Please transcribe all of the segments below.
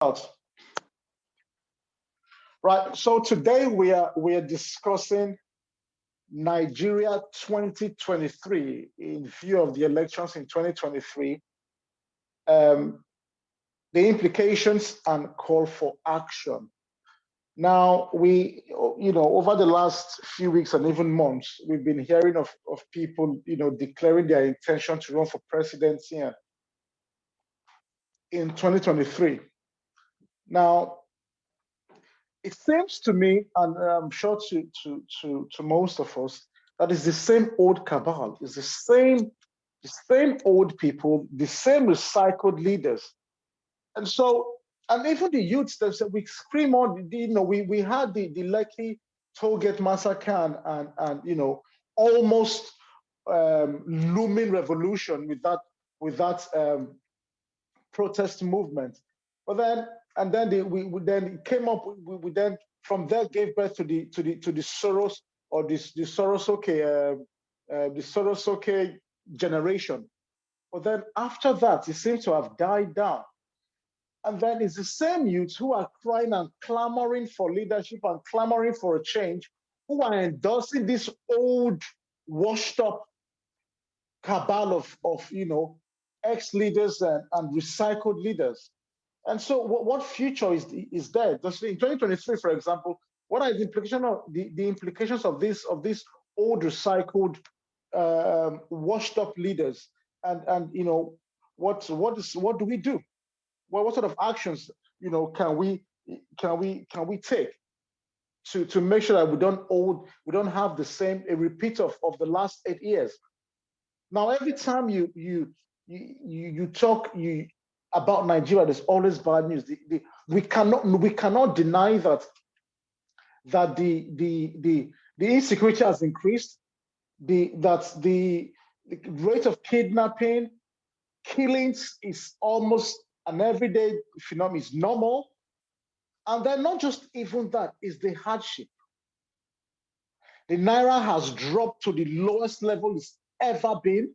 Out. Right. So today we are discussing Nigeria 2023 in view of the elections in 2023, um, the implications and call for action. Now over the last few weeks and even months, we've been hearing of people, declaring their intention to run for presidency in 2023. Now, it seems to me, and I'm sure to most of us, that it's the same old cabal, it's the same old people, the same recycled leaders. And so, and even the youths themselves, we scream on, we had the Lekki toll gate massacre and almost looming revolution with that protest movement. But then, and then we then came up. We then from there gave birth to the Soros, or the Sorosoke generation. But then after that, it seems to have died down. And then it's the same youths who are crying and clamoring for leadership and clamoring for a change, who are endorsing this old, washed up cabal of ex-leaders and recycled leaders. And so what future is there? Just in 2023, for example, what are the implications of this old, recycled, washed up leaders? And what do we do? Well, what sort of actions can we take to make sure that we don't have the same a repeat of the last 8 years? Now, every time you talk about Nigeria, there's always bad news. We cannot deny that the insecurity has increased. That the rate of kidnapping, killings is almost an everyday phenomenon. Is normal, and then not just even that, is the hardship. The naira has dropped to the lowest level it's ever been,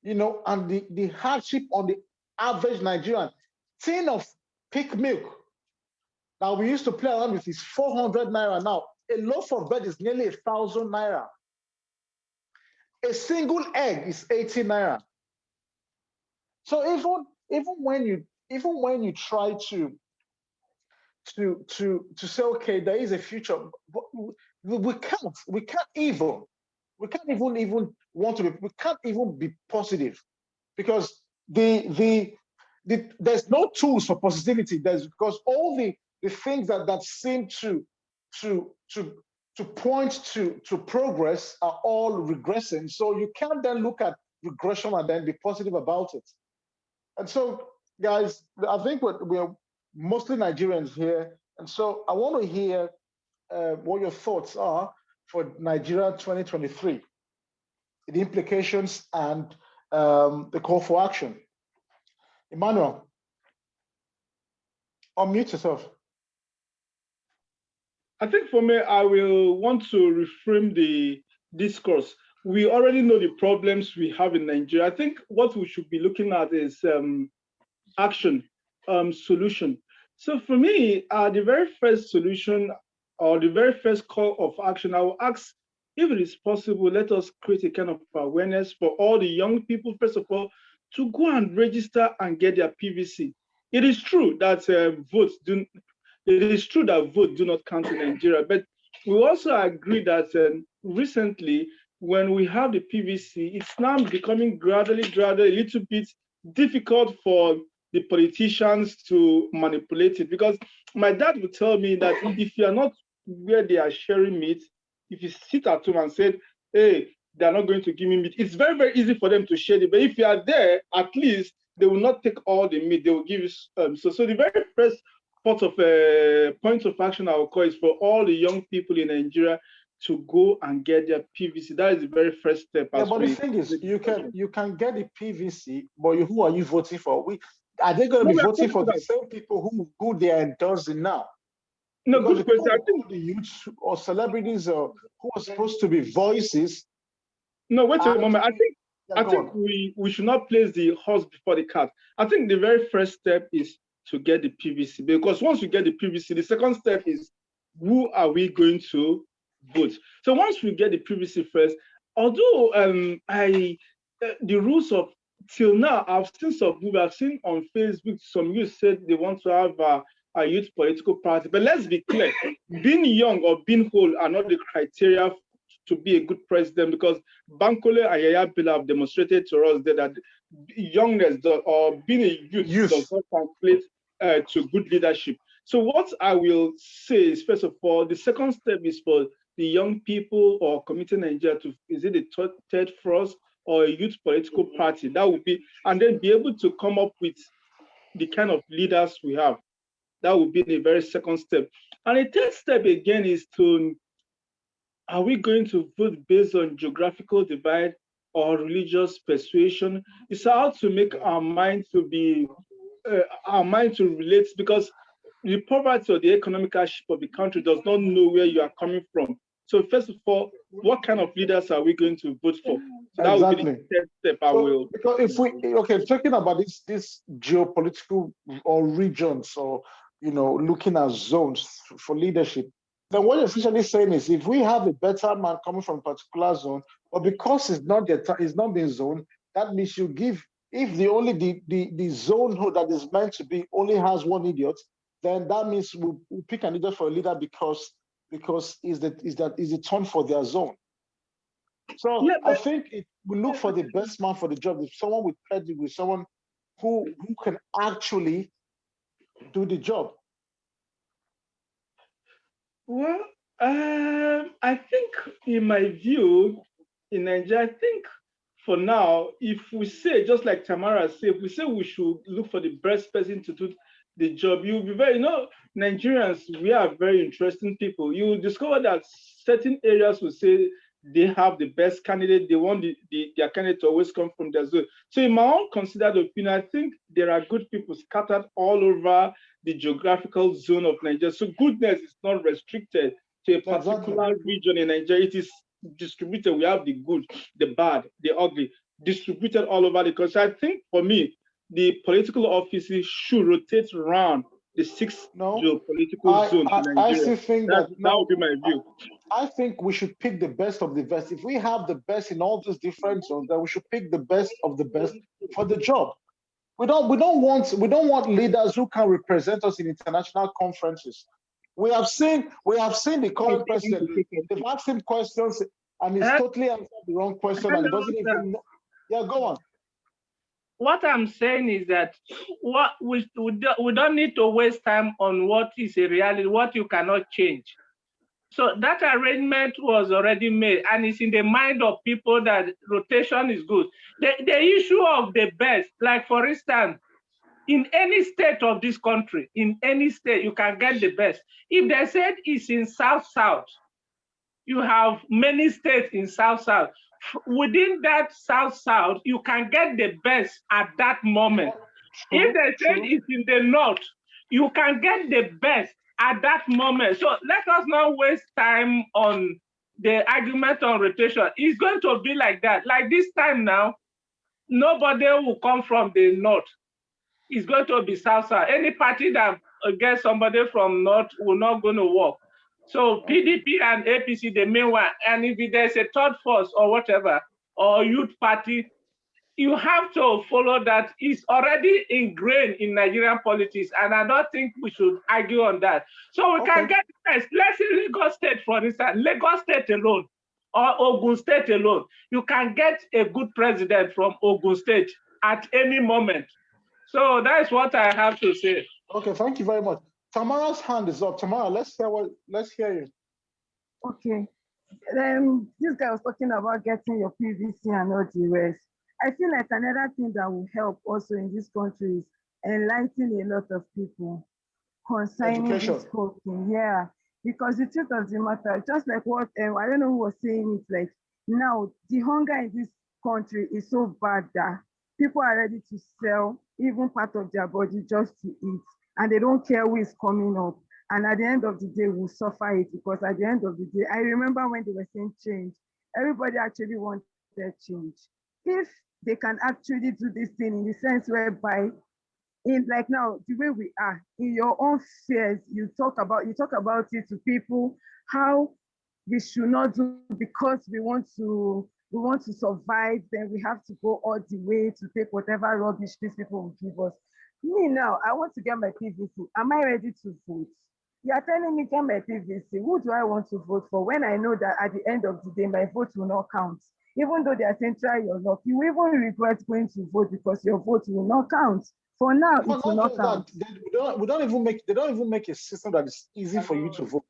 and the hardship on the average Nigerian. Tin of peak milk that we used to play around with is 400 naira now. A loaf of bread is nearly 1,000 naira. A single egg is 80 naira. So even when you try to say, okay, there is a future, but we can't even want to be, we can't even be positive, because there's no tools for positivity. Because all the things that seem to point to progress are all regressing. So you can't then look at regression and then be positive about it. And so, guys, I think we're mostly Nigerians here, and so I want to hear what your thoughts are for Nigeria 2023, the implications and the call for action. Emmanuel, unmute yourself. I think for me, I will want to reframe the discourse. We already know the problems we have in Nigeria. I think what we should be looking at is action, solution. So for me, the very first solution or the very first call of action, I will ask if it is possible, let us create a kind of awareness for all the young people, first of all, to go and register and get their PVC. It is true that votes do not count in Nigeria, but we also agree that recently, when we have the PVC, it's now becoming gradually a little bit difficult for the politicians to manipulate it. Because my dad would tell me that if you are not where they are sharing meat, if you sit at home and said, hey, they're not going to give me meat, it's very, very easy for them to share it. But if you are there, at least they will not take all the meat, they will give you so the very first point of action I will call is for all the young people in Nigeria to go and get their PVC. That is the very first step. Yeah, but the thing is, you can get the PVC, but who are you voting for? Are they going to be voting for the same people who they are endorsing now? No, good question. I think the youth or celebrities who are supposed to be voices. No, wait a moment. I think we should not place the horse before the cart. I think the very first step is to get the PVC, because once you get the PVC, the second step is who are we going to vote? So once we get the PVC first, although the rules of till now, I've seen I've seen on Facebook some youth said they want to have a youth political party, but let's be clear, being young or being old are not the criteria to be a good president, because Bankole and Yaya Bello have demonstrated to us that youngness or being a youth does not translate to good leadership. So what I will say is, first of all, the second step is for the young people or Committee Nigeria to, is it the third thrust or a youth political party? That would be, and then be able to come up with the kind of leaders we have. That would be the very second step. And the third step again is to, are we going to vote based on geographical divide or religious persuasion? It's how to make our mind to be, our mind to relate, because the poverty or the economic hardship of the country does not know where you are coming from. So first of all, what kind of leaders are we going to vote for? So that would be the third step I will. Because if we, talking about this geopolitical or regions, or, looking at zones for leadership, then what you're essentially saying is, if we have a better man coming from a particular zone, but because it's not been zoned, that means you give, if the zone that is meant to be only has one idiot, then that means we'll pick an idiot for a leader because is the turn for their zone. So yeah, I think we look for the best man for the job. If someone with pedigree, someone who can actually do the job. Well, I think, in my view, in Nigeria, I think for now, if we say, just like Tamara said, if we say we should look for the best person to do the job, you'll be very, Nigerians, we are very interesting people. You will discover that certain areas will say they have the best candidate, they want their candidate to always come from their zone. So in my own considered opinion, I think there are good people scattered all over the geographical zone of Nigeria. So goodness is not restricted to a particular region in Nigeria. It is distributed. We have the good, the bad, the ugly, distributed all over the country. I think for me, the political offices should rotate around the six geopolitical zones in Nigeria. I still think that would be my view. I think we should pick the best of the best. If we have the best in all these different zones, then we should pick the best of the best for the job. We don't want leaders who can represent us in international conferences. We have seen the current president. They've asked him questions and he's totally answered the wrong question and doesn't even know. Yeah, go on. What I'm saying is that we don't need to waste time on what is a reality, what you cannot change. So that arrangement was already made, and it's in the mind of people that rotation is good. The issue of the best, like for instance, in any state of this country, in any state, you can get the best. If they said it's in South-South, you have many states in South-South. Within that South-South, you can get the best at that moment. If they said it's in the North, you can get the best at that moment. So let us not waste time on the argument on rotation. It's going to be like that. Like this time now, nobody will come from the North. It's going to be South-South. Any party that gets somebody from North will not going to work. So PDP and APC, the main one, and if there's a third force or whatever, or youth party, you have to follow that. It's already ingrained in Nigerian politics, and I don't think we should argue on that. So we can get this. Let's say Lagos State, for instance, Lagos State alone, or Ogun State alone, you can get a good president from Ogun State at any moment. So that's what I have to say. Okay, thank you very much. Tamara's hand is up. Tamara, let's hear you. Okay. This guy was talking about getting your PVC and all the rest. I feel like another thing that will help also in this country is enlightening a lot of people concerning this whole thing. Yeah, because the truth of the matter, just like what I don't know who was saying, it's like now the hunger in this country is so bad that people are ready to sell even part of their body just to eat, and they don't care who is coming up. And at the end of the day, we'll suffer it, because at the end of the day, I remember when they were saying change, everybody actually wanted change. If they can actually do this thing in the sense whereby in like now, the way we are, in your own fears, you talk about it to people, how we should not do because we want to survive, then we have to go all the way to take whatever rubbish these people will give us. Me now, I want to get my PVC. Am I ready to vote? You are telling me get my PVC. Who do I want to vote for when I know that at the end of the day, my vote will not count? Even though they are saying try your luck, you will even regret going to vote because your vote will not count. For now, But it will not not just that, count. we don't even make, they don't even make a system that is easy for you to vote.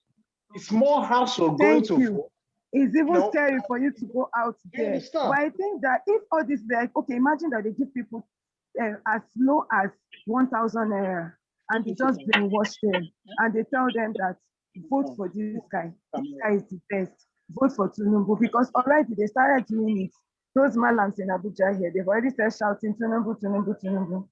It's more hassle going Thank to you. vote. It's You even know, scary for you to go out you there. But understand? I think that if all this, like, okay, imagine that they give people as low as 1,000 naira and they just brainwash them and they tell them that vote for this guy. This guy is the best. Vote for Tinubu because already they started doing it. Those malams in Abuja here, they've already started shouting Tinubu, Tinubu, Tinubu.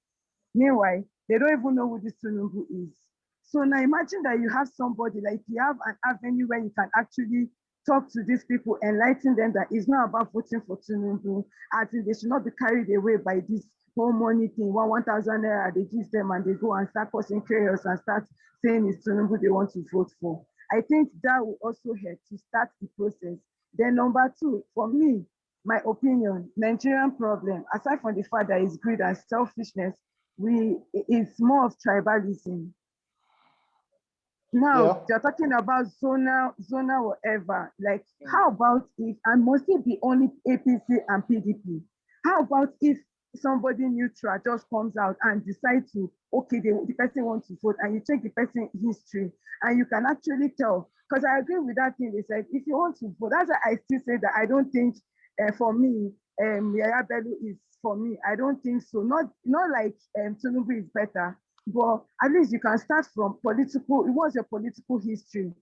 Meanwhile, they don't even know who this Tinubu is. So now imagine that you have somebody, like you have an avenue where you can actually talk to these people, enlighten them that it's not about voting for Tinubu. I think they should not be carried away by this whole money thing. 1,000 naira they give them and they go and start causing chaos and start saying it's Tinubu they want to vote for. I think that will also help to start the process. Then number two, for me, my opinion, Nigerian problem, aside from the fact that it's greed and selfishness, it's more of tribalism. Now Yeah. they're talking about zonal whatever. Like, how about if, and must it be only APC and PDP? How about if somebody neutral just comes out and decide to, okay, the person wants to vote, and you check the person history, and you can actually tell. Because I agree with that thing they said, if you want to vote, that's why I still say that I don't think for me, Yaya Bello is for me. I don't think so. Not like Tinubu is better, but at least you can start from political. What's your political history?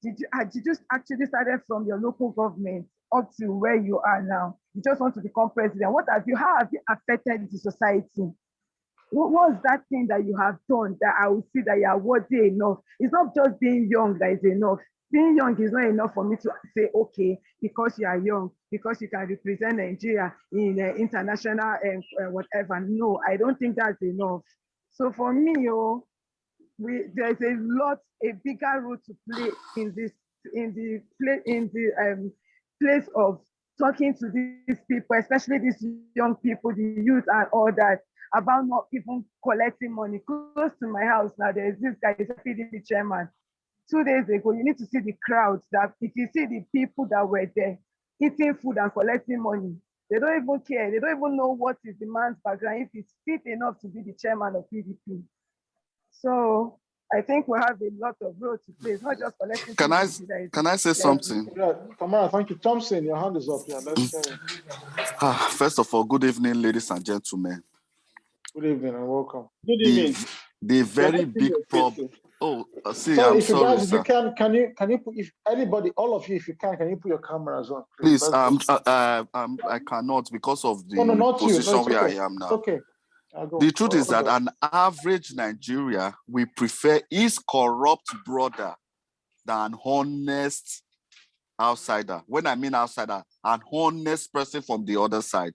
Did you actually started from your local government up to where you are now? You just want to become president. How have you affected the society? What was that thing that you have done that I will see that you are worthy enough? It's not just being young that is enough. Being young is not enough for me to say, okay, because you are young, because you can represent Nigeria in international and whatever. No, I don't think that's enough. So for me, there's a bigger role to play in this, in the place of talking to these people, especially these young people, the youth and all that, about not even collecting money. Close to my house now, there's this guy, he's a PDP chairman. 2 days ago, you need to see the crowds, that if you see the people that were there eating food and collecting money, they don't even care. They don't even know what is the man's background, if he's fit enough to be the chairman of PDP. So I think we have a lot of role to play. It's not just collecting PDP. Can I say something? Yeah, Kamara, thank you. Thompson, your hand is up. Yeah, let's hear you. First of all, good evening, ladies and gentlemen. Good evening and welcome. Good evening. The very big problem. Oh, see, So I'm if you sorry, guys, if sir. you can you put, if anybody, all of you, if you can you put your cameras on, please? Please, I cannot because of the No, not you. No, position it's where okay. I am It's now. okay. The truth is that an average Nigeria, we prefer his corrupt brother than honest outsider. When I mean outsider, an honest person from the other side.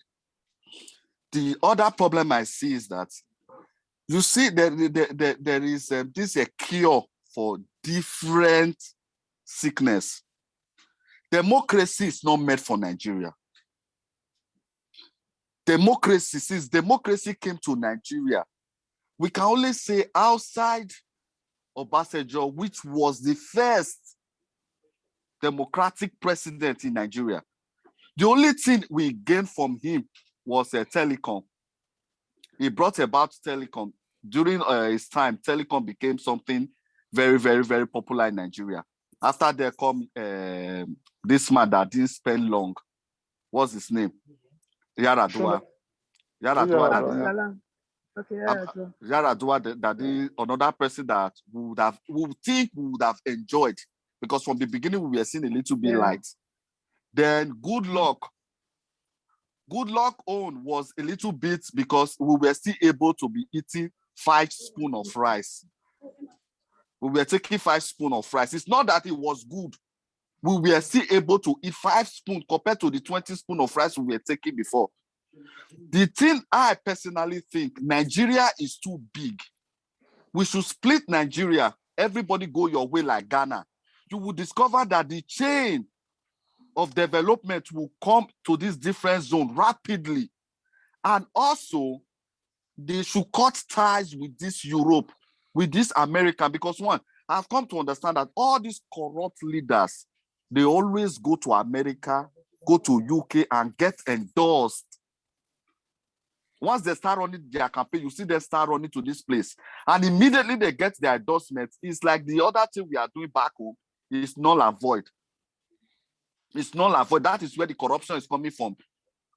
The other problem I see is that, you see, there is this a cure for different sickness. Democracy is not made for Nigeria. Since democracy came to Nigeria, we can only say outside Obasanjo, which was the first democratic president in Nigeria. The only thing we gained from him was a telecom. He brought about telecom. During his time, telecom became something very, very, very popular in Nigeria. After there come this man that didn't spend long. What's his name? Yaradua. Yaradua. Okay, Yaradua, that is another person that would have enjoyed, because from the beginning we were seeing a little bit light. Then Good Luck own was a little bit, because we were still able to be eating 5 spoons of rice. We were taking 5 spoons of rice. It's not that it was good. We were still able to eat 5 spoons compared to the 20 spoons of rice we were taking before. The thing I personally think, Nigeria is too big. We should split Nigeria. Everybody go your way like Ghana. You will discover that the chain of development will come to this different zone rapidly. And also, they should cut ties with this Europe, with this America, because one, I've come to understand that all these corrupt leaders, they always go to America, go to UK and get endorsed. Once they start running their campaign, you see them start running to this place. And immediately they get their endorsement. It's like the other thing we are doing back home is null and void. It's null and void. That is where the corruption is coming from.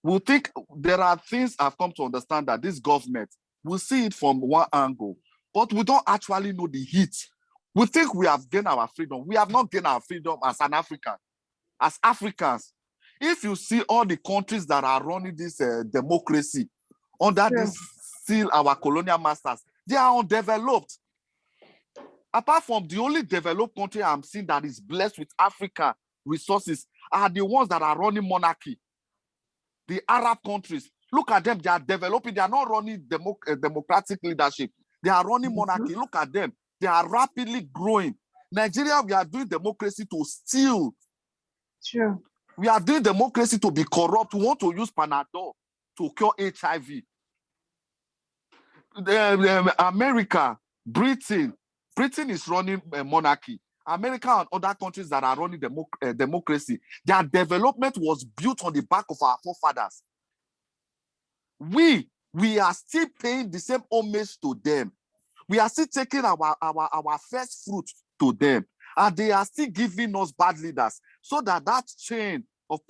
We think there are things I've come to understand that this government will see it from one angle, but we don't actually know the heat. We think we have gained our freedom. We have not gained our freedom as an African, as Africans. If you see all the countries that are running this democracy under this still our colonial masters, they are undeveloped. Apart from the only developed country I'm seeing that is blessed with African resources are the ones that are running monarchy. The Arab countries, look at them, they are developing, they are not running democratic leadership. They are running monarchy. Look at them, they are rapidly growing. Nigeria, we are doing democracy to steal. Sure. We are doing democracy to be corrupt. We want to use Panadol to cure HIV. America, Britain is running monarchy. America and other countries that are running democracy, their development was built on the back of our forefathers. We are still paying the same homage to them. We are still taking our first fruit to them, and they are still giving us bad leaders, so that chain of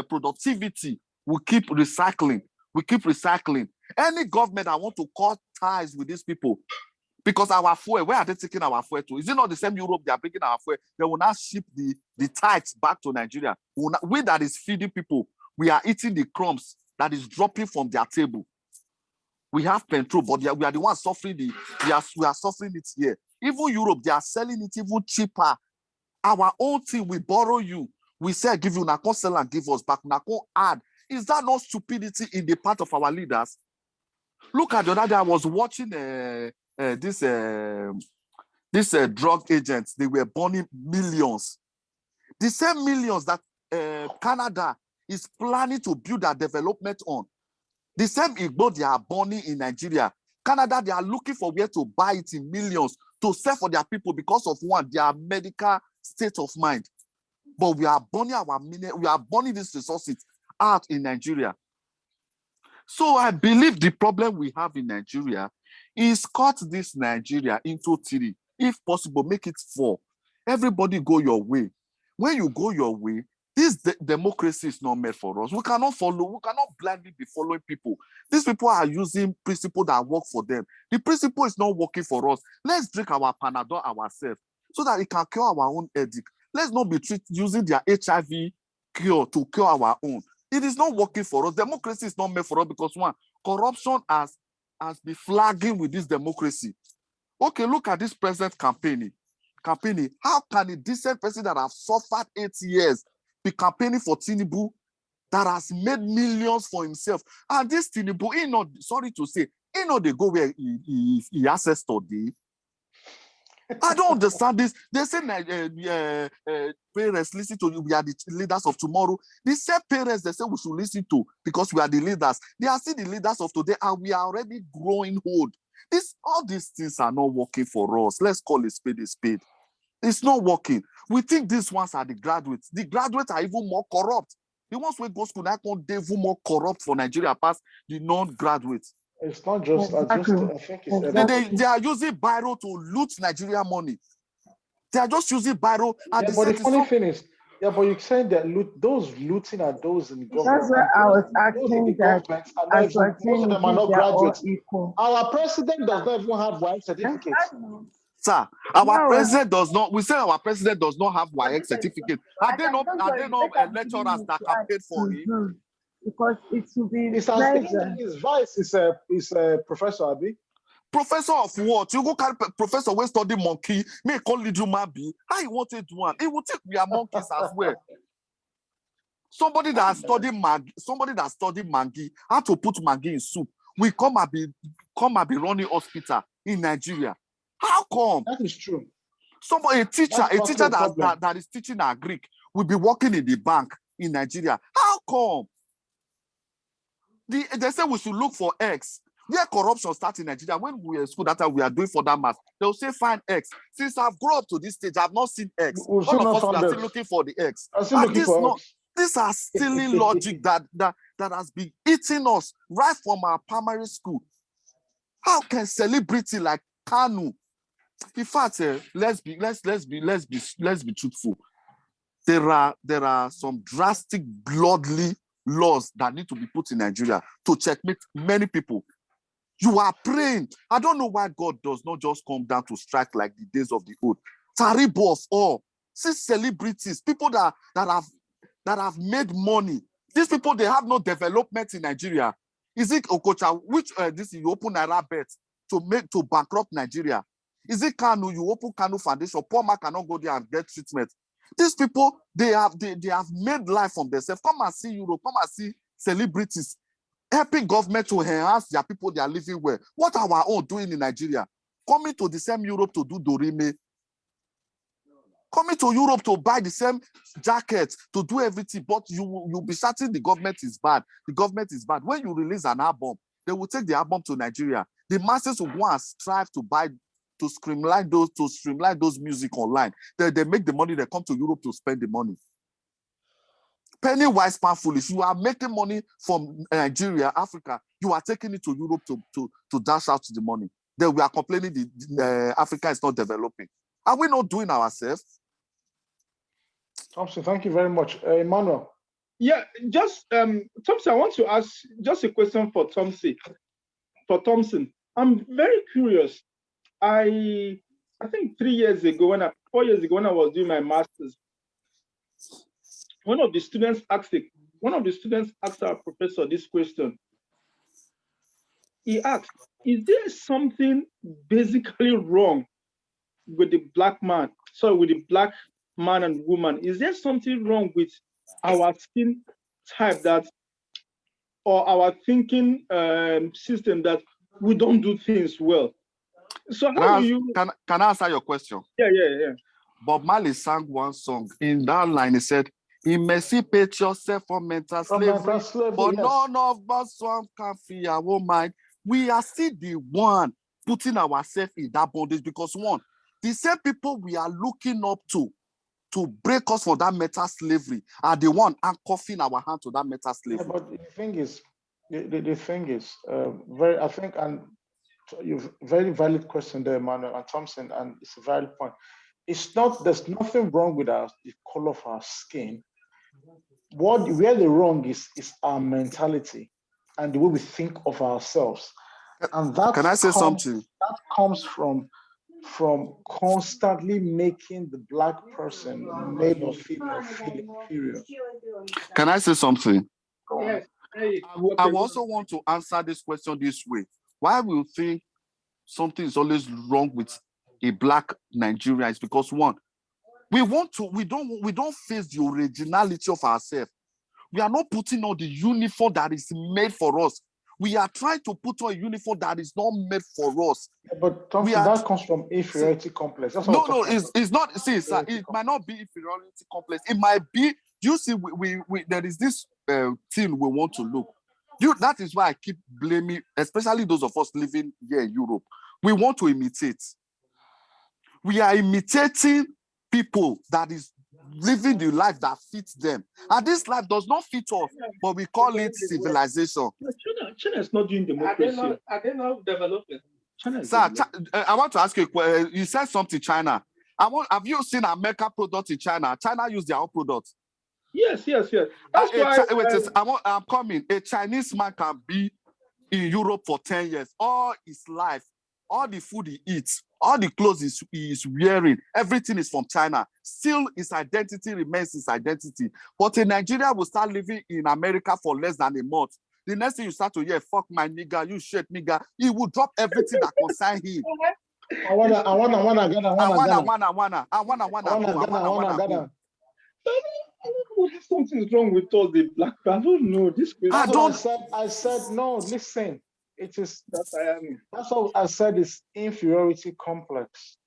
productivity will keep recycling. We keep recycling. Any government that want to cut ties with these people, because our fuel, where are they taking our fuel to? Is it not the same Europe they are bringing our fuel? They will now ship the tithes back to Nigeria. We that is feeding people, we are eating the crumbs that is dropping from their table. We have petrol, but we are the ones suffering we are suffering it here. Even Europe, they are selling it even cheaper. Our own thing, we borrow you. We say, give you, now come sell and give us back. Now come add. Is that not stupidity in the part of our leaders? Look at the other day, I was watching this drug agents. They were burning millions. The same millions that Canada is planning to build their development on. The same Igbo they are burning in Nigeria. Canada, they are looking for where to buy it in millions to sell for their people because of one, their medical state of mind. But we are burning these resources out in Nigeria. So I believe the problem we have in Nigeria is cut this Nigeria into three. If possible, make it 4. Everybody go your way. When you go your way, this democracy is not made for us. We cannot blindly be following people. These people are using principles that work for them. The principle is not working for us. Let's drink our Panadol ourselves so that it can cure our own headache. Let's not be using their HIV cure to cure our own. It is not working for us. Democracy is not made for us because one, corruption has been flagging with this democracy. Okay, look at this present campaigning. How can a decent person that has suffered 8 years be campaigning for Tinubu that has made millions for himself? And this Tinubu, he not they go where he access today. I don't understand this. They say parents listen to you. We are the leaders of tomorrow. The same parents they say we should listen to because we are the leaders. They are still the leaders of today, and we are already growing old. All these things are not working for us. Let's call a spade a spade. It's not working. We think these ones are the graduates. The graduates are even more corrupt. The ones who go to school now they're even more corrupt for Nigeria past the non-graduates. It's not just, Exactly. I think it's They are using Biro to loot Nigeria money. They are just using Biro. but the funny thing is, but you said that those looting are those in government. That's why I was asking that. Most of them are not graduates. Our president does not even have WAEC certificates. Sir, our president does not. We say our president does not have WAEC certificate. Are they not lecturers that campaign for him? Because it should be. His vice is a professor, Abi. Professor of what? You go carry professor where study monkey, may call lead you maybe. How you want to do one? It will take we are monkeys as well. Somebody that studied Maggi, how to put Maggi in soup, we come and be running hospital in Nigeria. How come? That is true. A teacher that is teaching our Greek will be working in the bank in Nigeria. How come? They say we should look for X. Where corruption starts in Nigeria, when we were in school that time, we are doing further math, they'll say find X. Since I've grown up to this stage, I've not seen X. All of us we are still looking for the X. These are silly logic that has been eating us right from our primary school. How can celebrity like Kanu? In fact, let's be truthful. There are some drastic, bloodly laws that need to be put in Nigeria to checkmate many people. You are praying. I don't know why God does not just come down to strike like the days of the old. Terrible of all. See celebrities, people that have made money. These people, they have no development in Nigeria. Is it Okocha, which you open Naira bet to bankrupt Nigeria? Is it Kanu, you open Kanu Foundation, poor man cannot go there and get treatment? These people, they have made life from themselves. Come and see Europe, come and see celebrities helping government to enhance their people they are living well. What are our own doing in Nigeria? Coming to the same Europe to do Dorime. Coming to Europe to buy the same jackets, to do everything, but you'll be shouting the government is bad. The government is bad. When you release an album, they will take the album to Nigeria. The masses will go and strive to streamline those music online. They make the money, they come to Europe to spend the money. Penny wise, pound foolish. You are making money from Nigeria, Africa. You are taking it to Europe to dash out the money. Then we are complaining Africa is not developing. Are we not doing ourselves? Thompson, thank you very much. Emmanuel. Yeah, just Thompson, I want to ask just a question for Thompson. For I'm very curious. I think 4 years ago when I was doing my master's, one of the students asked our professor this question. He asked, is there something basically wrong with the black man and woman? Is there something wrong with our skin type or our thinking system that we don't do things well? So can I answer your question? Yeah. Bob Marley sang one song. In that line, he said, emancipate yourself from mental slavery, but yes. None of us can free our mind. We are still the one putting ourselves in that bondage because one, the same people we are looking up to break us for that mental slavery are the one handcuffing our hand to that mental slavery. Yeah, but the thing is, I think, and you've very valid question there, Emmanuel and Thompson, and it's a valid point. There's nothing wrong with the color of our skin. Where the wrong is our mentality and the way we think of ourselves. And that can I say something? That comes from constantly making the black person, male or female, feel inferior. Can I say something? Yes. I also want to answer this question this way. Why we think something is always wrong with a black Nigerian is because one, we don't face the originality of ourselves. We are not putting on the uniform that is made for us. We are trying to put on a uniform that is not made for us. Yeah, but Thompson, that comes from inferiority complex. That's it's not. See, sir, it might not be inferiority complex. It might be. You see, there is this thing we want to look. That is why I keep blaming, especially those of us living here in Europe. We want to imitate. We are imitating people that is living the life that fits them. And this life does not fit us, but we call it civilization. China is not doing democracy. Are they not developing? Sir, I want to ask you, you said something, China. Have you seen American products in China? China use their own products. Yes. That's why. I'm coming. A Chinese man can be in Europe for 10 years. All his life, all the food he eats, all the clothes he is wearing, everything is from China. Still, his identity remains his identity. But in Nigeria, will start living in America for less than a month. The next thing you start to hear, fuck my nigga, you shit nigga, he will drop everything that concerns him. I wanna. Something's wrong with us, the black people. I don't know. This That's question. what I said, no, listen. It is That I am. that's what I said is inferiority complex.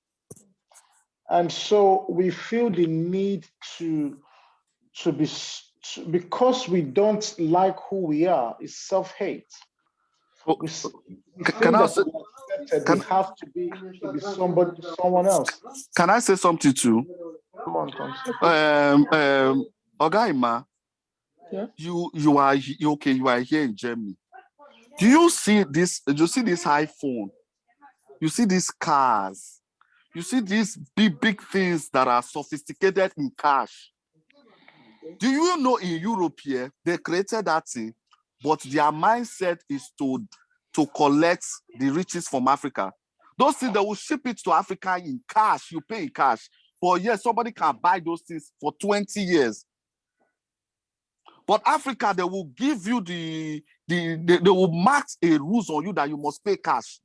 And so we feel the need to be because we don't like who we are, it's self-hate. Oh, We can think I that say, to be accepted, can, we have to be someone else. can I say something too? Come on, Tom. Oga Ima, Yeah. you are okay, you are here in Germany. Do you see this? Do you see this iPhone? You see these cars? You see these big things that are sophisticated in cash? Do you know in Europe here, they created that thing, but their mindset is to collect the riches from Africa. Those things, they will ship it to Africa in cash, you pay in cash. But yes, somebody can buy those things for 20 years. But Africa, they will give you they will mark a rules on you that you must pay cash.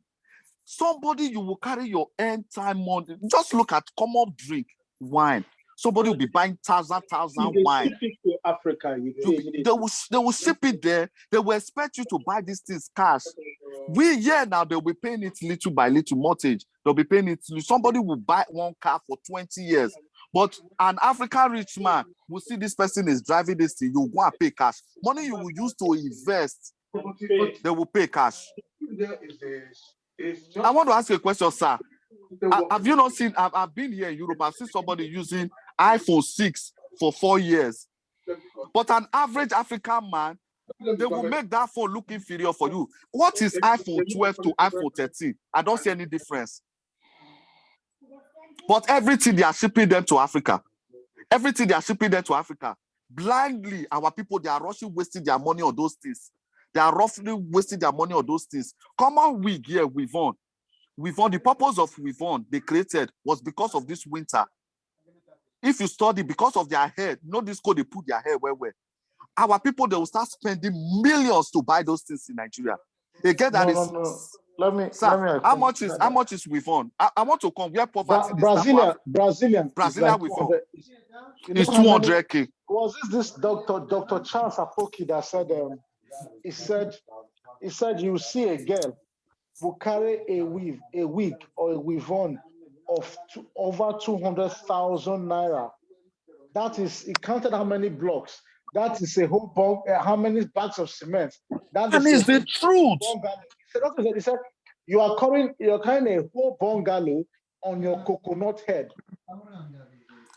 Somebody, you will carry your end time money. Just look at common drink, wine. Somebody will be buying thousand wine. Ship it to Africa. They will ship it there. They will expect you to buy these things cash. We here now, they'll be paying it little by little mortgage. They'll be paying it. Somebody will buy one car for 20 years. But an African rich man will see this person is driving this thing. You go and pay cash. Money you will use to invest, they will pay cash. I want to ask you a question, sir. Have you not seen? I've been here in Europe. I've seen somebody using iPhone 6 for 4 years. But an average African man, they will make that phone look inferior for you. What is iPhone 12 to iPhone 13? I don't see any difference. But everything they are shipping them to Africa. Everything they are shipping them to Africa. Blindly, our people, they are rushing, wasting their money on those things. They are roughly wasting their money on those things. Common wig here, Weavon. The purpose of Weavon they created was because of this winter. If you study, because of their hair, this code they put their hair where. Our people, they will start spending millions to buy those things in Nigeria. Again, that No. Let me how much is Weavon? I want to come where poverty Brazilian Weavon. It's 200K. Was this Dr. Charles Apoki that said he said you see a girl who carry a wig or a weave-on of over 200,000 naira. That is, he counted how many blocks. That is a whole how many bags of cement. That is the truth. He said, you're carrying a whole bungalow on your coconut head.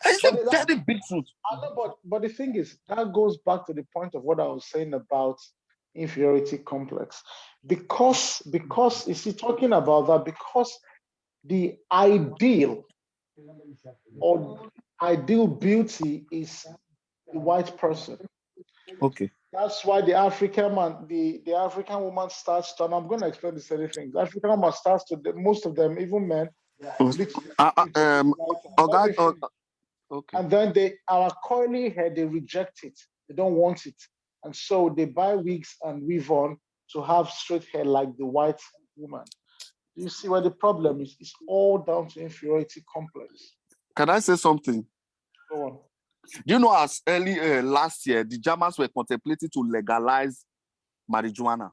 It's a very big truth. But the thing is, that goes back to the point of what I was saying about inferiority complex. Because is he talking about that? Because the ideal beauty is the white person. Okay. That's why the African man, the African woman starts to, and I'm going to explain the same thing. The African woman starts to, most of them, even men, okay. And then our curly hair, they reject it. They don't want it. And so they buy wigs and weave on to have straight hair like the white woman. You see where the problem is? It's all down to inferiority complex. Can I say something? Go on. Do you know, as early last year, the Germans were contemplating to legalize marijuana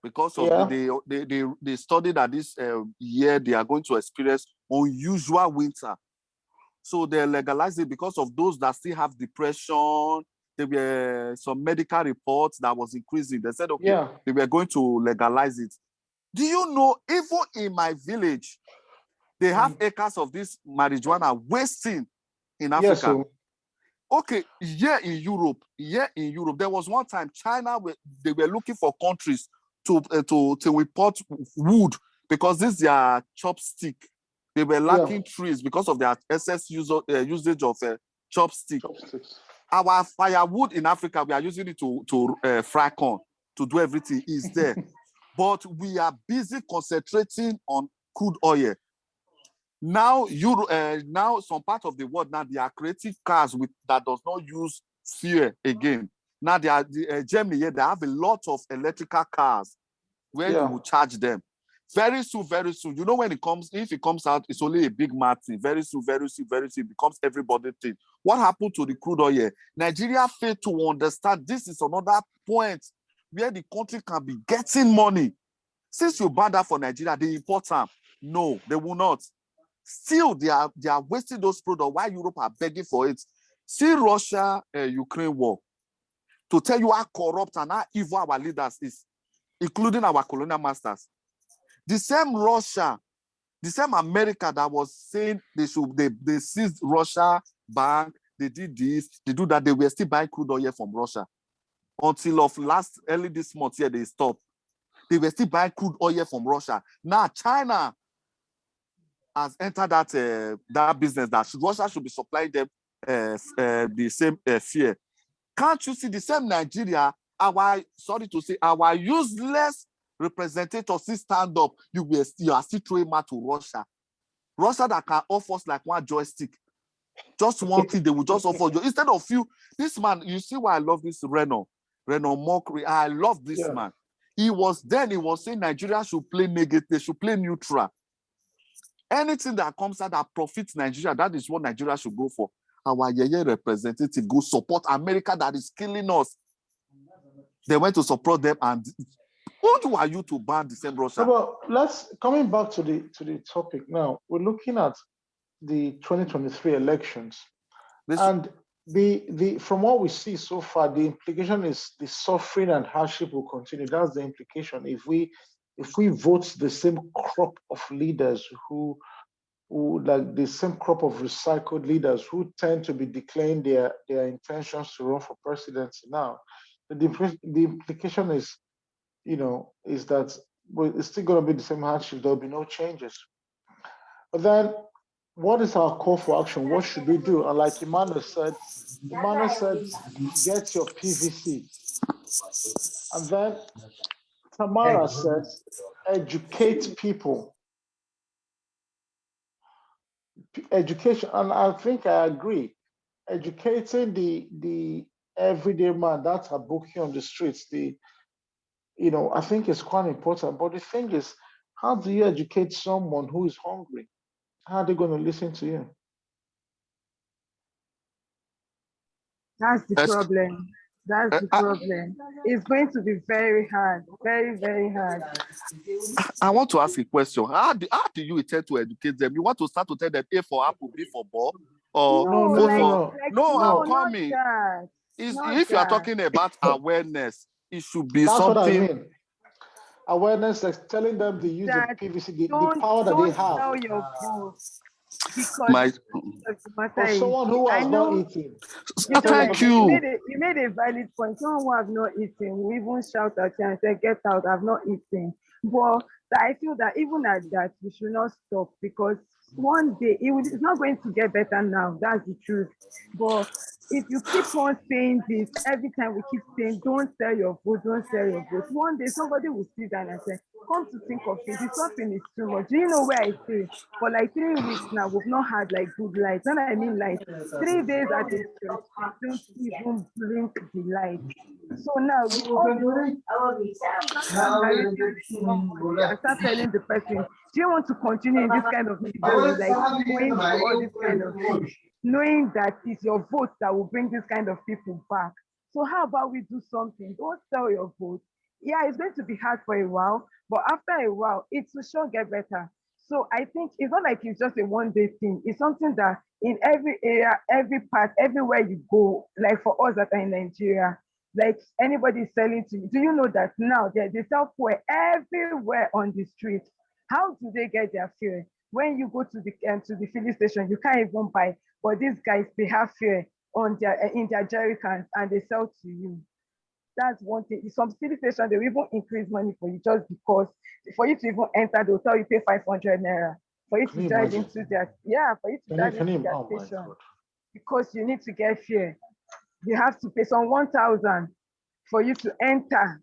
because of they studied that this year they are going to experience unusual winter. So they legalized it because of those that still have depression. There were some medical reports that was increasing. They said, okay, they were going to legalize it. Do you know, even in my village, they have acres of this marijuana wasting in Africa. Yes, okay, here in Europe, there was one time China, they were looking for countries to import wood because this is their chopstick. They were lacking trees because of their excess usage of chopsticks. Our firewood in Africa, we are using it to fry corn, to do everything is there. But we are busy concentrating on crude oil. Now, now some part of the world, now they are creating cars that does not use fuel again. Now Germany, they have a lot of electrical cars where you will charge them. Very soon, very soon. You know when it comes, if it comes out, it's only a big mad thing. Very soon, very soon, very soon, it becomes everybody thing. What happened to the crude oil? Nigeria failed to understand this is another point where the country can be getting money. Since you ban that for Nigeria, they import them. No, they will not. Still, they are wasting those products while Europe are begging for it. See Russia-Ukraine war to tell you how corrupt and how evil our leaders is, including our colonial masters. The same Russia, the same America that was saying they seized Russia bank, they did this, they do that, they were still buying crude oil from Russia. Until of early this month here, they stopped. They were still buying crude oil from Russia. Now China has entered that business that Russia should be supplying them the same fear. Can't you see the same Nigeria, our useless representatives still stand up, you are still throwing mad to Russia. Russia that can offer us like one joystick. Just one thing they will just offer you. Instead of you, this man, you see why I love this Renault Mockery. I love this man. He was saying Nigeria should play negative, they should play neutral. Anything that comes out that profits Nigeria, that is what Nigeria should go for. Our Yeye representative go support America that is killing us. They went to support them, and who are you to ban the same Russia? So, but coming back to the topic now, we're looking at the 2023 elections, and from what we see so far, the implication is the suffering and hardship will continue. That's the implication. If we vote the same crop of leaders who like the same crop of recycled leaders who tend to be declaring their intentions to run for presidency now, the implication is, is that it's still going to be the same hardship. There'll be no changes. But then, what is our call for action? What should we do? And like Emmanuel said, get your PVC. And then Tamara said, educate people. Education, and I think I agree. Educating the everyday man, that's a bookie on the streets. I think it's quite important. But the thing is, how do you educate someone who is hungry? How are they going to listen to you? That's the problem. That's the problem. It's going to be very hard, very, very hard. I want to ask a question. How do you intend to educate them? You want to start to tell them A for apple, B for ball? Or No, I'm coming. If you are talking about awareness, it should be that's something. What I mean. Awareness, like telling them the use of PVC, the power that they have. Don't sell your vote. Because for someone who has not eaten. Thank you. You made a valid point. Someone who has not eaten will even shout at you and say, get out, I've not eaten. But I feel that even at that, we should not stop, because one day it's not going to get better now. That's the truth. But if you keep on saying this, every time we keep saying, don't sell your vote, don't sell your vote, one day somebody will sit down and say, come to think of it, this something is too much. Do you know where I stay? For like 3 weeks now, we've not had like good light. When I mean light, 3 days at a stretch, I don't even blink the light. So now, with all I start telling the person, do you want to continue in this kind of misery, like going through all this kind of things, knowing that it's your vote that will bring this kind of people back? So how about we do something? Don't sell your vote. Yeah, it's going to be hard for a while, but after a while, it will sure get better. So I think it's not like it's just a one-day thing. It's something that in every area, every part, everywhere you go, like for us that are in Nigeria, like anybody selling to you. Do you know that now they sell fuel everywhere on the street? How do they get their fuel? When you go to the filling station, you can't even buy. But these guys, they have fuel in their jerry cans and they sell to you. That's one thing. In some filling stations, they will even increase money for you just because for you to even enter, they'll tell you pay 500 naira. For you to drive into their station. Because you need to get fuel. You have to pay some 1,000 for you to enter.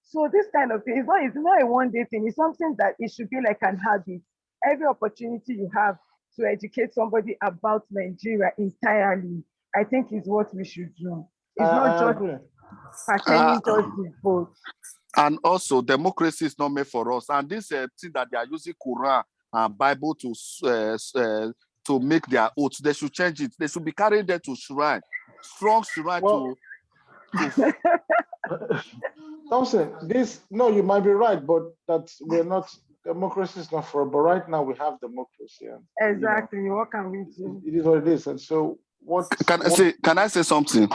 So this kind of thing, it's not a one-day thing. It's something that it should be like an habit. Every opportunity you have to educate somebody about Nigeria entirely, I think is what we should do. It's not just pertaining just the vote. And also, democracy is not made for us. And this thing that they are using Quran and Bible to make their oaths, they should change it. They should be carrying them to shrine, strong shrine Well, to Thompson, you might be right, but we're not, democracy is not for, but right now we have democracy. And, exactly. What can we do? It is what it is. And so Can I say something?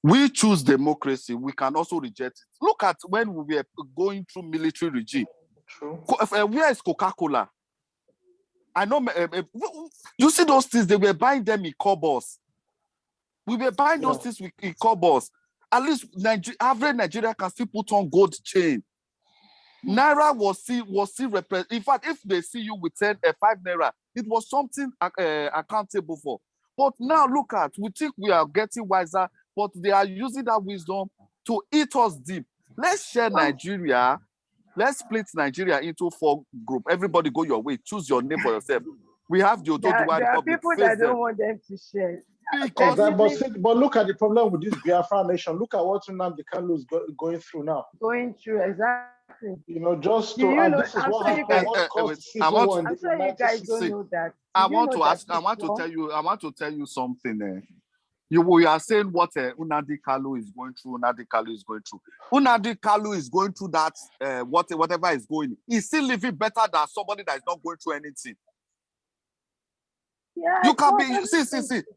We choose democracy. We can also reject it. Look at when we were going through military regime. True. Where is Coca-Cola? I know. You see those things, they were buying them in cobbles. We were buying those things in cobbles. At least average Nigeria can still put on gold chain. Naira was still represent. In fact, if they see you with 5 naira, it was something accountable for. But now look at, we think we are getting wiser, but they are using that wisdom to eat us deep. Let's share Nigeria. Let's split Nigeria into 4 groups. Everybody go your way. Choose your name for yourself. We have the There are people that don't want them to share. But look at the problem with this Biafra nation. Look at what Nnamdi Kanu is going through now. Going through, exactly. Just to, and this is what happened. I'm sure you guys don't know that. I want to tell you something. We are saying what Nnamdi Kanu is going through. Nnamdi Kanu is going through. Nnamdi Kanu is going through that. Whatever is going, he's still living better than somebody that is not going through anything. Yeah, you can be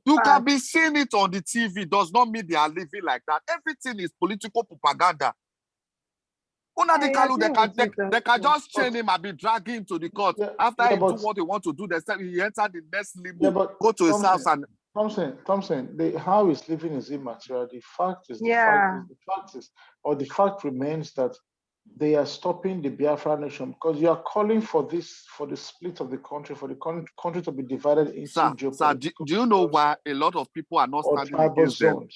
You can be seeing it on the TV. Does not mean they are living like that. Everything is political propaganda. Nnamdi Kanu, they can just chain him and be dragging him to the court. After he do what he want to do, they say he enter the next limo, go to his house and. Thompson, how he's living is immaterial. The fact remains that they are stopping the Biafra nation because you are calling for the split of the country, for the country to be divided into Sir, do you know why a lot of people are not standing against them?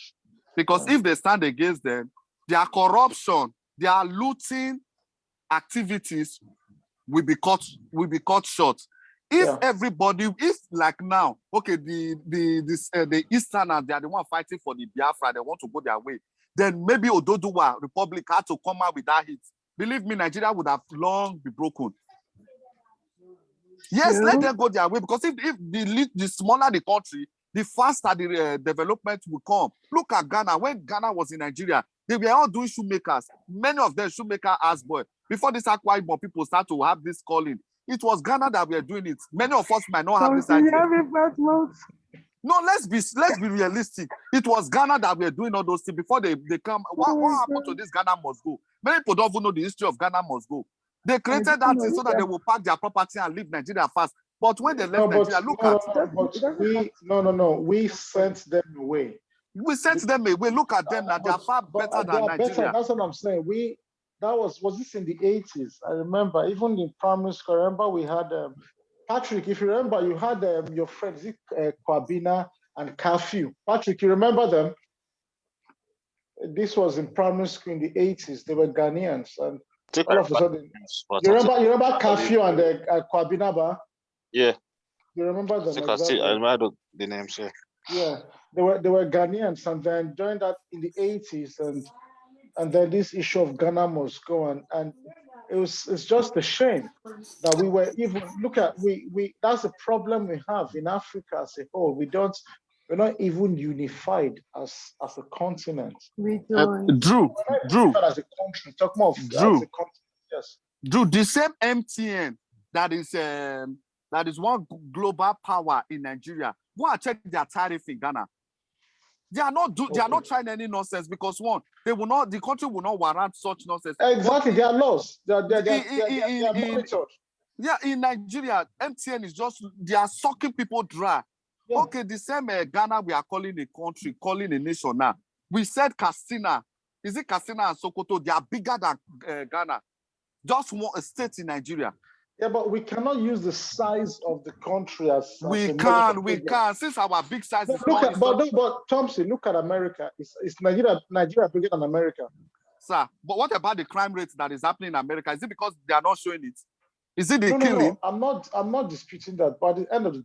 Because if they stand against them, their corruption, their looting activities will be cut short. If everybody, like now, okay, the Easterners, they are the one fighting for the Biafra, they want to go their way, then maybe Ododuwa Republic had to come out with that hit. Believe me, Nigeria would have long been broken. Yes, let them go their way, because if the smaller the country, the faster the development will come. Look at Ghana. When Ghana was in Nigeria, they were all doing shoemakers. Many of them shoemaker as boy. Before this Akwa Ibom people start to have this calling, it was Ghana that were doing it. Many of us might not have this idea. No, let's be realistic. It was Ghana that were doing all those things before they come. What happened to this Ghana must go? Many people don't even know the history of Ghana must go. They created that thing so that they will pack their property and leave Nigeria fast. But when they left Nigeria, we sent them away. We sent them away. Look at them now. They are far better than Nigeria. That's what I'm saying. Was this in the 80s? I remember, even in primary school, I remember we had Patrick, if you remember, you had your friends, Kwabina and Kafyu. Patrick, you remember them? This was in primary school in the 80s. They were Ghanaians. And all of a sudden, you remember Kafyu and Kwabina Ba? Yeah. You remember them? Exactly. I remember the names, yeah. Yeah, they were Ghanaians, and then during that in the 80s, and then this issue of Ghana must go on, and it's just a shame that we were even that's a problem we have in Africa as a whole. We're not even unified as a continent. We don't. Drew. As a country, talk more of Drew. As a continent. Yes. Drew, the same MTN that is one global power in Nigeria. Go and check their tariff in Ghana. They are not trying any nonsense because the country will not warrant such nonsense. Exactly, they are laws. They are monitored. Yeah, in Nigeria, MTN is they are sucking people dry. Yeah. Okay, the same Ghana we are calling a country, calling a nation now. We said Katsina. Is it Katsina and Sokoto? They are bigger than Ghana. Just one state in Nigeria. Yeah, but we cannot use the size of the country as we can. Since our big size is but Thompson, look at America. It's Nigeria bigger than America. Sir, but what about the crime rate that is happening in America? Is it because they are not showing it? Is it the killing? No. I'm not disputing that. But at the end of the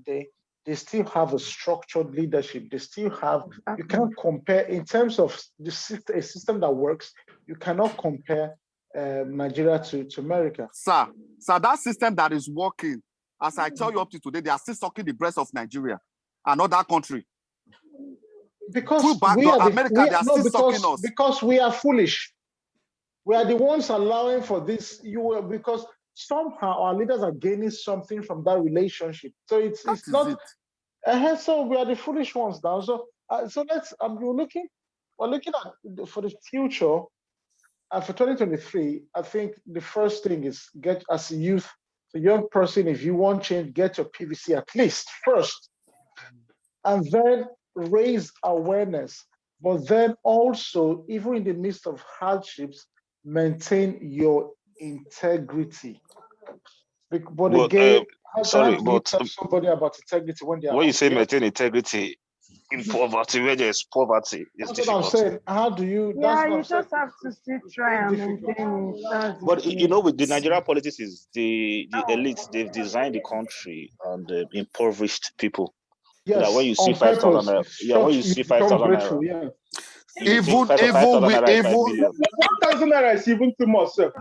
day, they still have a structured leadership. They still have, you can't compare in terms of a system that works, you cannot compare Nigeria to America. Sir, that system that is working, as I tell you up to today, they are still sucking the breast of Nigeria, another country. Because because we are foolish. We are the ones allowing for this. Because somehow our leaders are gaining something from that relationship. So it's not. So we are the foolish ones now. So let's. We're looking at for the future. And for 2023, I think the first thing is get as a youth, a young person, if you want change, get your PVC at least first, and then raise awareness. But then also, even in the midst of hardships, maintain your integrity. But again, sorry, how do you tell somebody about integrity when they are? When you say maintain integrity in poverty, where there's poverty, it's difficult. What I'm saying. How do you? Yeah, you just have to still try and maintain it. But you know, with the Nigerian politics, is the elites, they've designed the country and impoverished people. Yes, that when you see 5,000 naira, when you see 5,000 naira, yeah. Even 5,000 naira is even too much, sir.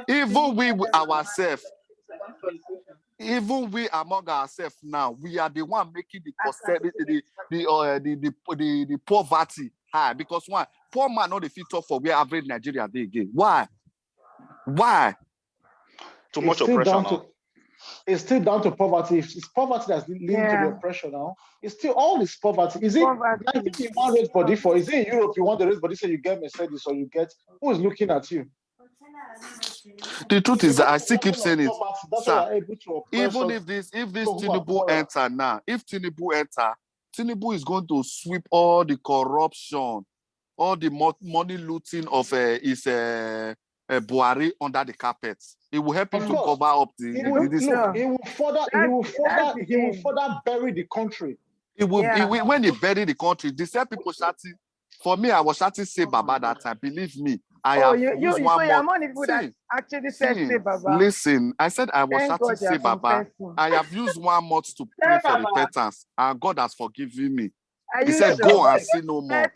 Even we ourselves, even we among ourselves now, we are the one making the poverty high, because one poor man not the fit talk for where average Nigeria they again. Why? Too much oppression. It's still down to poverty. It's poverty that's leading to the oppression now. It's still all this poverty. Is it like if you want raise body for? Is it in Europe you want the raise body so you get Mercedes or you get who is looking at you? The truth is that I still keep saying it. Sir, even if this Tinubu enter now, if Tinubu enter, Tinubu is going to sweep all the corruption, all the money looting of his Buhari under the carpet. It will help him to cover up the. He will further bury the country. When he bury the country, the same people shouting. For me, I was shouting "Say Baba" that time. Believe me, I have used one month. Actually said "Say Baba." Listen, I said I was shouting "Say Baba." I have used 1 month to pray for repentance, and God has forgiven me. He said, "Go and sin no more."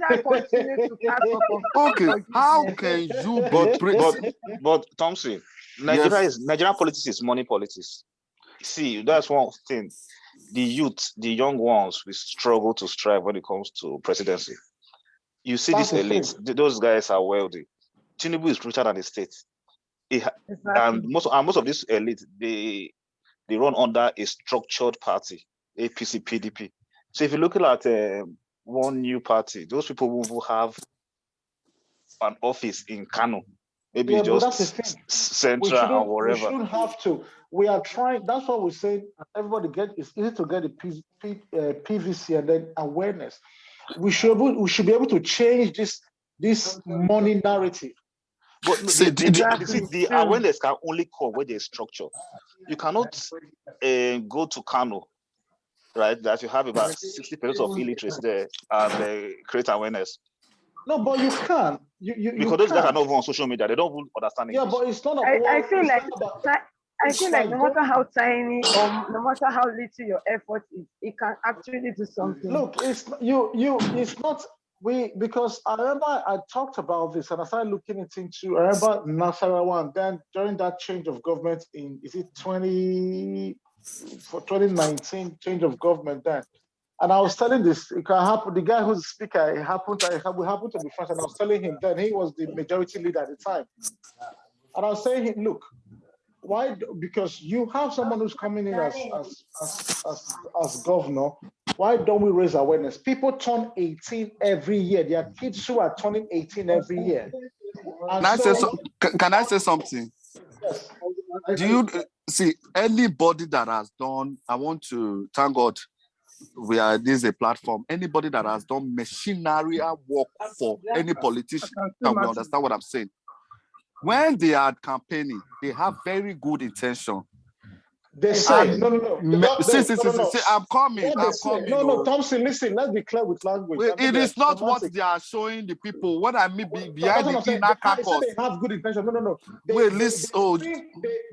Okay, how can you but Thompson, Nigerian politics is money politics. See, that's one thing. The youth, the young ones, we struggle to strive when it comes to presidency. You see this elite, those guys are wealthy. Tinubu is richer than the state. And most of this elite, they run under a structured party, APC, PDP. So if you're looking at one new party, those people will have an office in Kano, maybe just central or wherever. We shouldn't have to. We are trying. That's what we're saying. Everybody it's easy to get the PVC and then awareness. We should be able to change this money narrative. But the awareness can only come where there's structure. You cannot go to Kano, right? That you have about 60% of illiteracy there and create awareness. No, but you can. Because those guys are not on social media. They don't even understand English. Yeah, but it's not. I feel like no matter how tiny or no matter how little your effort is, it can actually do something. Look, it's not. Because I remember I talked about this and I started looking into. I remember Nasarawa, and then during that change of government in 2019 change of government then. And I was telling this, it can happen. The guy who's the speaker, we happened to be friends, and I was telling him then he was the majority leader at the time. And I was saying, look, why? Because you have someone who's coming in as governor. Why don't we raise awareness? People turn 18 every year. There are kids who are turning 18 every year. Can I say something? Yes. Do you see anybody that has done? I want to thank God. This is a platform. Anybody that has done machinery work for any politician that will understand what I'm saying. When they are campaigning, they have very good intention. They say no. I'm coming. No, Thompson, listen. Let's be clear with language. It is not what they are showing the people. What I mean behind the inner campus. They have good intention. No. Listen.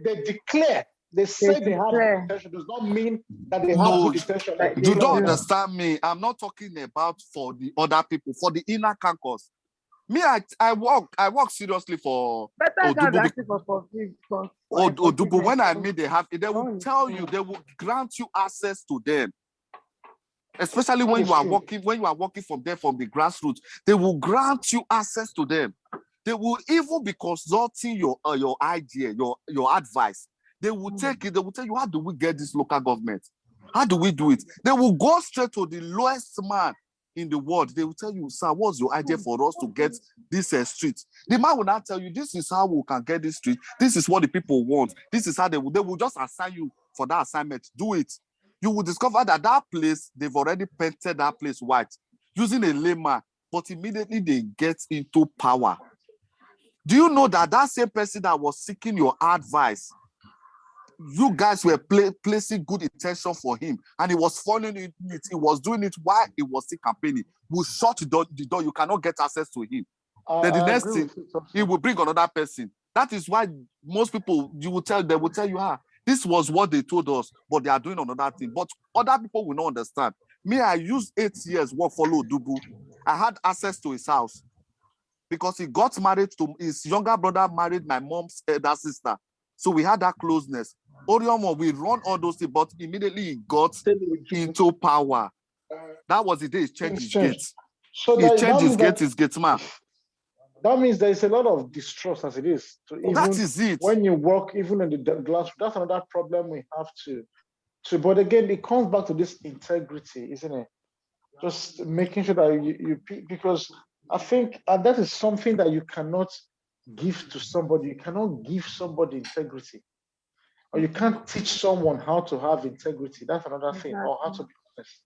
They declare They say they have declare. good intention does not mean that they have No, good intention. Like you they don't do. understand me. I'm not talking about for the other people, for the inner caucus. Me, I work seriously for Better can be Odubu. asking for Odubu, when I mean they will Oh, tell you, yeah. they will grant you access to them. Especially when is you are true. working from there, from the grassroots, they will grant you access to them. They will even be consulting your idea, your advice. They will take it. They will tell you, how do we get this local government? How do we do it? They will go straight to the lowest man in the world. They will tell you, sir, what's your idea for us to get this street? The man will not tell you, this is how we can get this street. This is what the people want. This is how they will just assign you for that assignment. Do it. You will discover that place, they've already painted that place white using a layman, but immediately they get into power. Do you know that same person that was seeking your advice, you guys were placing good intention for him, and he was following it. He was doing it while he was still campaigning. Will shut the door. You cannot get access to him. Then the next thing, he will bring another person. That is why most people, they will tell you, this was what they told us, but they are doing another thing. But other people will not understand. Me, I used 8 years work for Odubu. I had access to his house because he got married to his younger brother, married my mom's elder sister. So we had that closeness. Oriomo, we run all those things, but immediately he got into power. That was the day he changed his gates. So He changed his gate, his gate man. That means there is a lot of distrust as it is. That is it. When you work, even in the glass, that's another problem we have to. But again, it comes back to this integrity, isn't it? Just making sure that you because I think that is something that you cannot give to somebody. You cannot give somebody integrity, or you can't teach someone how to have integrity. That's another thing, or how to be honest.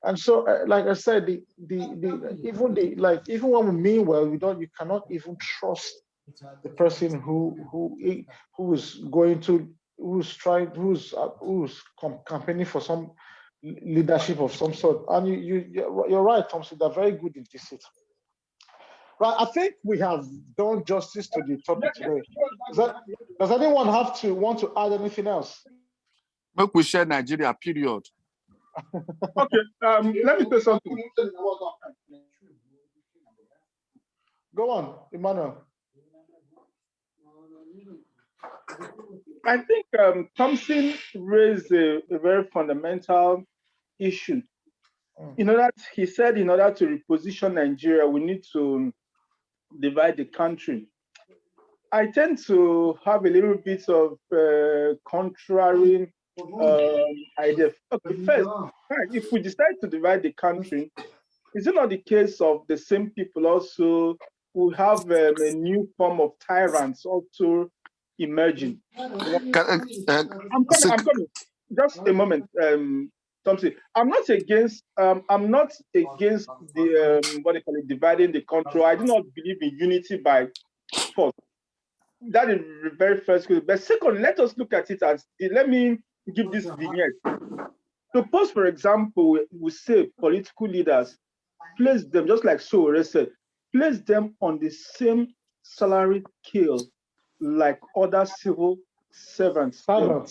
And so, like I said, even when we mean well, you cannot even trust the person who's campaigning for some leadership of some sort. And you're right, Thompson. They're very good in this. Right, I think we have done justice to the topic today. Does anyone want to add anything else? Make we share Nigeria, period. Okay, let me say something. Go on, Emmanuel. I think Thompson raised a very fundamental issue. He said in order to reposition Nigeria, we need to divide the country. I tend to have a little bit of contrary idea. Okay, first, if we decide to divide the country, is it not the case of the same people also who have a new form of tyrants also emerging? I'm coming. Just a moment, Thompson. I'm not against the what they call it, dividing the country. I do not believe in unity by force. That is the very first question. But second, let us look at it as, let me give this vignette. Suppose, for example, we say political leaders, place them, just like Sowore said, place them on the same salary scale like other civil servants.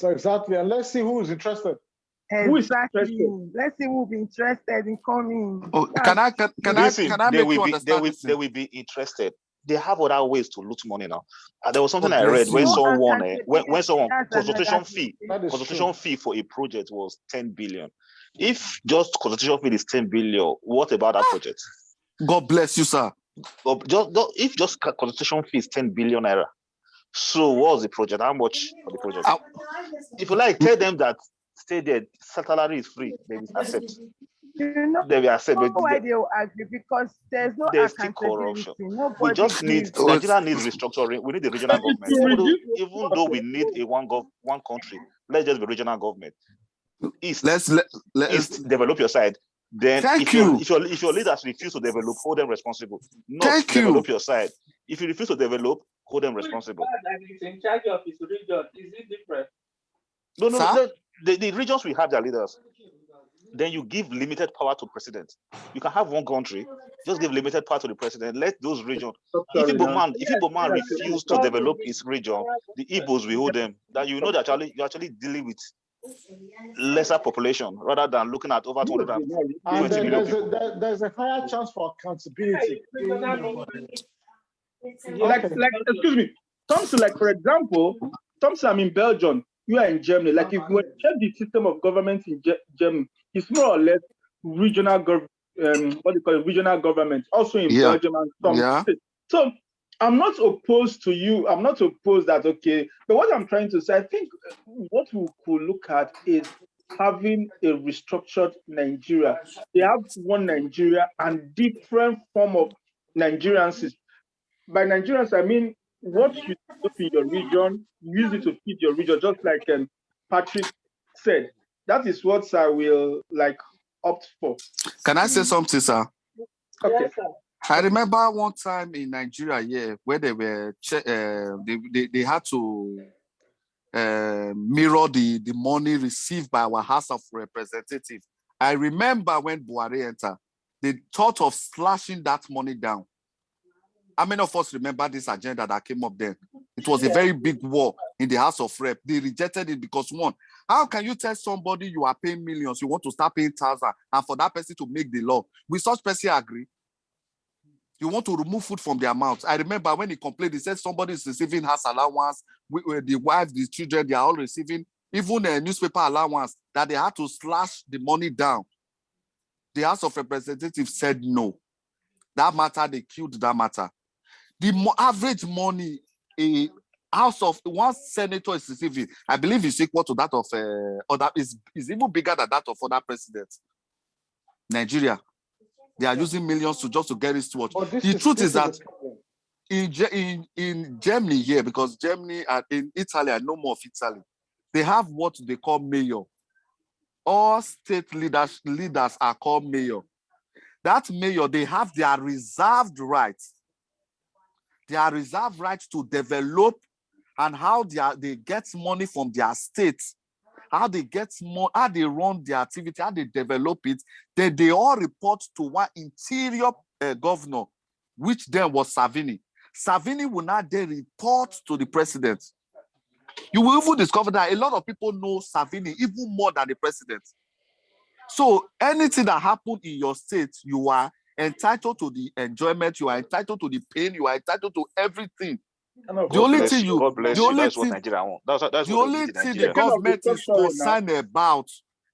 Exactly. And let's see who is interested. Exactly. Let's see who will be interested in coming. Oh, can I they make you understand? They will be interested. They have other ways to loot money now. There was something I read when someone consultation fee for a project was 10 billion. If just consultation fee is 10 billion, what about that project? God bless you, sir. If just consultation fee is 10 billion naira, so what was the project? How much for the project? If you like, tell them that stay there, salary is free, they will accept. They will accept. Why they will agree? Because there's still corruption. Nobody we just need Nigeria needs restructuring. We need the regional government. Even though we need a one country, let's just be regional government. East, East, develop your side. Then if your leaders refuse to develop, hold them responsible. Not develop your side. If you refuse to develop, hold them responsible. He's in charge of his region. Is it different? No. The regions will have their leaders. Then you give limited power to president. You can have one country, Just give limited power to the president. Let those regions. Sorry, If Igbo man refuse to develop his region, the Igbos will hold them. That you know that you're actually dealing with lesser population rather than looking at over 220 And then million people. there's a higher chance for accountability. Like, excuse me, Thompson, like for example, Thompson, I'm in Belgium, you are in Germany. Like if we check the system of government in Germany, it's more or less regional regional government, also in Belgium and some states. So I'm not opposed to you. I'm not opposed that, okay. But what I'm trying to say, I think what we could look at is having a restructured Nigeria. They have one Nigeria and different form of Nigerians. By Nigerians, I mean what you do in your region, use it to feed your region, just like Patrick said. That is what I will opt for. Can I say something, sir? Okay. I remember one time in Nigeria, where they were they had to mirror the money received by our House of Representatives. I remember when Buhari entered, they thought of slashing that money down. How many of us remember this agenda that came up then? It was a very big war in the House of Rep. They rejected it because, one, how can you tell somebody you are paying millions, you want to start paying thousands, and for that person to make the law? Will such person agree? You want to remove food from their mouths. I remember when he complained, he said somebody is receiving house allowance, the wife, the children, they are all receiving even a newspaper allowance, that they had to slash the money down. The House of Representatives said no. That matter, they killed that matter. The average money a house of one senator is receiving, I believe, is equal to that of other, is even bigger than that of other presidents. Nigeria, they are using millions to get it to watch. The truth is that in Germany here, because Germany and in Italy, I know more of Italy, they have what they call mayor. All state leaders are called mayor. That mayor, they have their reserved rights. Their reserved rights to develop and how they get money from their states, how they get more, how they run their activity, how they develop it. Then they all report to one interior governor, which then was Savini. Savini will now then report to the president. You will even discover that a lot of people know Savini even more than the president. So anything that happened in your state, you are entitled to the enjoyment, you are entitled to the pain, you are entitled to everything. The only thing that's what Nigeria wants. That's the only thing the government is concerned about.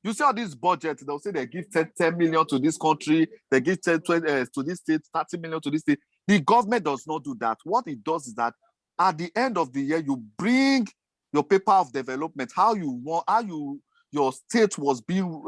You see all this budget, they'll say they give 10 million to this country, they give 10, 20 to this state, 30 million to this state. The government does not do that. What it does is that at the end of the year, you bring your paper of development, how your state was being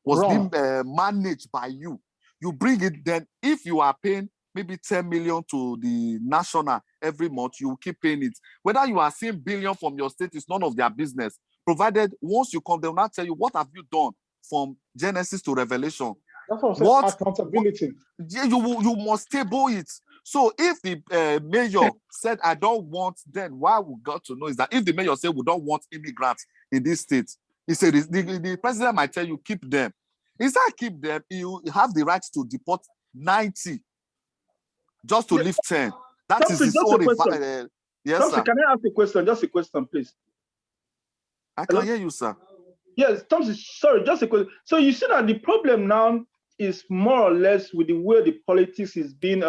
managed by you. You bring it, then if you are paying maybe 10 million to the national every month, you keep paying it. Whether you are seeing billion from your state is none of their business. Provided once you come, they will not tell you what have you done from Genesis to Revelation. That's what I'm saying, accountability. You must table it. So if the mayor said, I don't want, then what we got to know is that if the mayor said we don't want immigrants in this state, he said the president might tell you keep them. Instead of keep them, you have the right to deport 90 just to leave 10. That is his own. Yes, Thompson, sir. Can I ask a question? Just a question, please. I can hear you, sir. Yes, Thompson, sorry, just a question. So you see that the problem now is more or less with the way the politics is being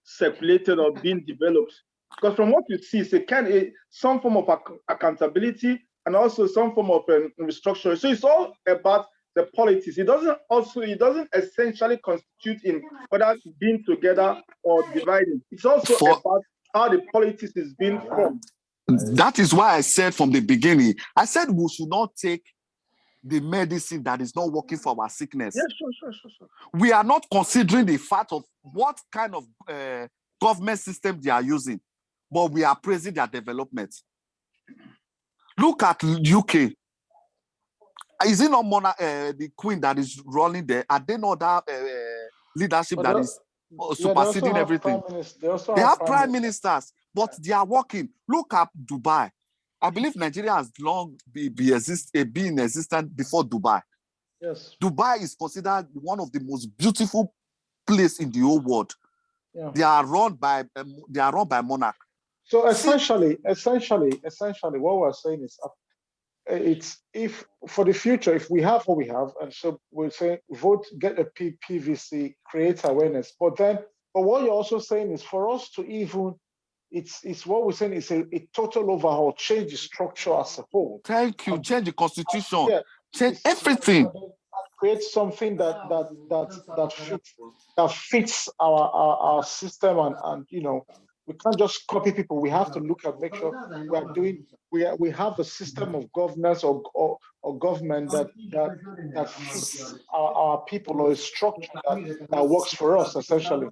circulated or being developed. Because from what you see, it's some form of accountability and also some form of restructuring. So it's all about the politics. It doesn't essentially constitute in whether being together or dividing. It's also about how the politics is being formed. That is why I said from the beginning, I said we should not take the medicine that is not working for our sickness. Yes, sure. We are not considering the fact of what kind of government system they are using, but we are praising their development. Look at UK. Is it not the Queen that is running there? Are they not that leadership that is superseding everything? They have prime ministers, but they are working. Look at Dubai. I believe Nigeria has long been in existence before Dubai. Yes. Dubai is considered one of the most beautiful place in the whole world. Yeah. They are run by monarch. So essentially, what we're saying is, it's if for the future, if we have what we have, and so we're saying vote, get a PVC, create awareness. But what you're also saying is for us to even, it's what we're saying is a total overhaul, change the structure as a whole. Thank you. Change the constitution. Yeah, change everything. Create something that fits our system, and we can't just copy people. We have to look at, make sure we have a system of governance or government that fits our people, or a structure that works for us essentially.